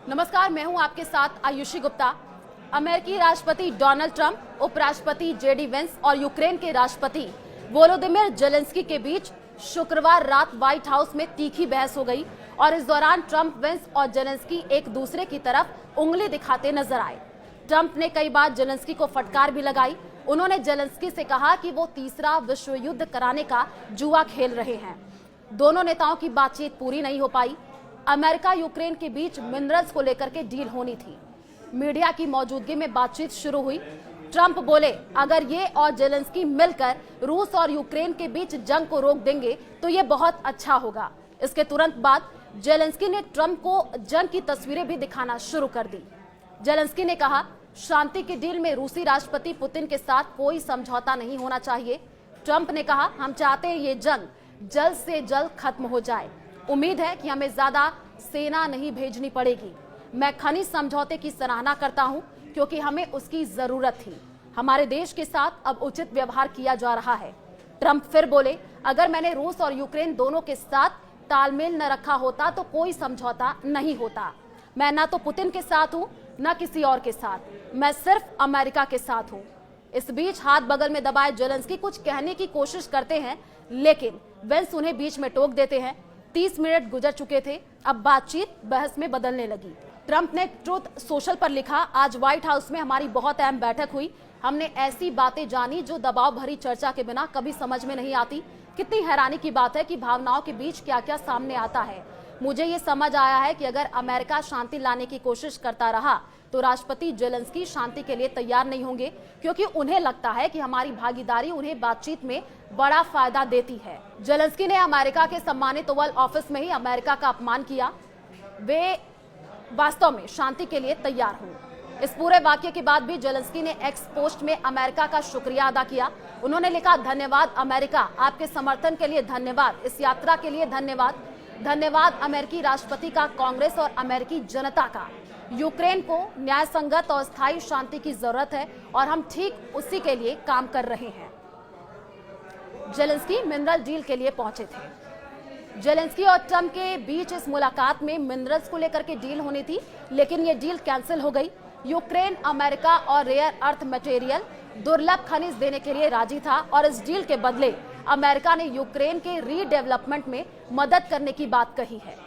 नमस्कार, मैं हूं आपके साथ आयुषी गुप्ता। अमेरिकी राष्ट्रपति डोनाल्ड ट्रंप, उपराष्ट्रपति जेडी वेंस और यूक्रेन के राष्ट्रपति वोलोदिमीर जेलेंस्की के बीच शुक्रवार रात व्हाइट हाउस में तीखी बहस हो गई और इस दौरान ट्रंप, वेंस और जेलेंस्की एक दूसरे की तरफ उंगली दिखाते नजर आए। ट्रंप ने कई बार जेलेंस्की को फटकार भी लगाई। उन्होंने जेलेंस्की से कहा कि वो तीसरा विश्व युद्ध कराने का जुआ खेल रहे हैं। दोनों नेताओं की बातचीत पूरी नहीं हो पाई। अमेरिका यूक्रेन के बीच मिनरल्स को लेकर के डील होनी थी। मीडिया की मौजूदगी में बातचीत शुरू हुई। ट्रंप बोले, अगर ये और जेलेंस्की मिलकर रूस और यूक्रेन के बीच जंग को रोक देंगे तो ये बहुत अच्छा होगा। इसके तुरंत बाद जेलेंस्की ने ट्रंप को जंग की तस्वीरें भी दिखाना शुरू कर दी। जेलेंस्की ने कहा, शांति की डील में रूसी राष्ट्रपति पुतिन के साथ कोई समझौता नहीं होना चाहिए। ट्रंप ने कहा, हम चाहते हैं ये जंग जल्द से जल्द खत्म हो जाए। उम्मीद है कि हमें ज्यादा सेना नहीं भेजनी पड़ेगी। मैं खनिज समझौते की सराहना करता हूं क्योंकि हमें उसकी जरूरत थी। हमारे देश के साथ अब उचित व्यवहार किया जा रहा है। ट्रंप फिर बोले, अगर मैंने रूस और यूक्रेन दोनों के साथ तालमेल न रखा होता तो कोई समझौता नहीं होता। मैं ना तो पुतिन के साथ हूं न किसी और के साथ, मैं सिर्फ अमेरिका के साथ हूं। इस बीच हाथ बगल में दबाए जेलेंस्की कुछ कहने की कोशिश करते हैं, लेकिन वेंस उन्हें बीच में टोक देते हैं। 30 मिनट गुजर चुके थे, अब बातचीत बहस में बदलने लगी। ट्रंप ने ट्रूथ सोशल पर लिखा, आज व्हाइट हाउस में हमारी बहुत अहम बैठक हुई। हमने ऐसी बातें जानी जो दबाव भरी चर्चा के बिना कभी समझ में नहीं आती। कितनी हैरानी की बात है कि भावनाओं के बीच क्या क्या सामने आता है। मुझे ये समझ आया है कि अगर अमेरिका शांति लाने की कोशिश करता रहा तो राष्ट्रपति जेलेंस्की शांति के लिए तैयार नहीं होंगे, क्योंकि उन्हें लगता है कि हमारी भागीदारी उन्हें बातचीत में बड़ा फायदा देती है। जेलेंस्की ने अमेरिका के सम्मानित ओवल ऑफिस में ही अमेरिका का अपमान किया। वे वास्तव में शांति के लिए तैयार हों। इस पूरे वाक्य के बाद भी जेलेंस्की ने एक्स पोस्ट में अमेरिका का शुक्रिया अदा किया। उन्होंने लिखा, धन्यवाद अमेरिका, आपके समर्थन के लिए धन्यवाद, इस यात्रा के लिए धन्यवाद। धन्यवाद अमेरिकी राष्ट्रपति का, कांग्रेस और अमेरिकी जनता का। यूक्रेन को न्याय संगत और स्थायी शांति की जरूरत है और हम ठीक उसी के लिए काम कर रहे हैं। जेलेंस्की मिनरल डील के लिए पहुंचे थे। जेलेंस्की और ट्रंप के बीच इस मुलाकात में मिनरल्स को लेकर के डील होनी थी, लेकिन ये डील कैंसिल हो गई। यूक्रेन अमेरिका और रेयर अर्थ मटेरियल, दुर्लभ खनिज देने के लिए राजी था और इस डील के बदले अमेरिका ने यूक्रेन के रीडेवलपमेंट में मदद करने की बात कही है।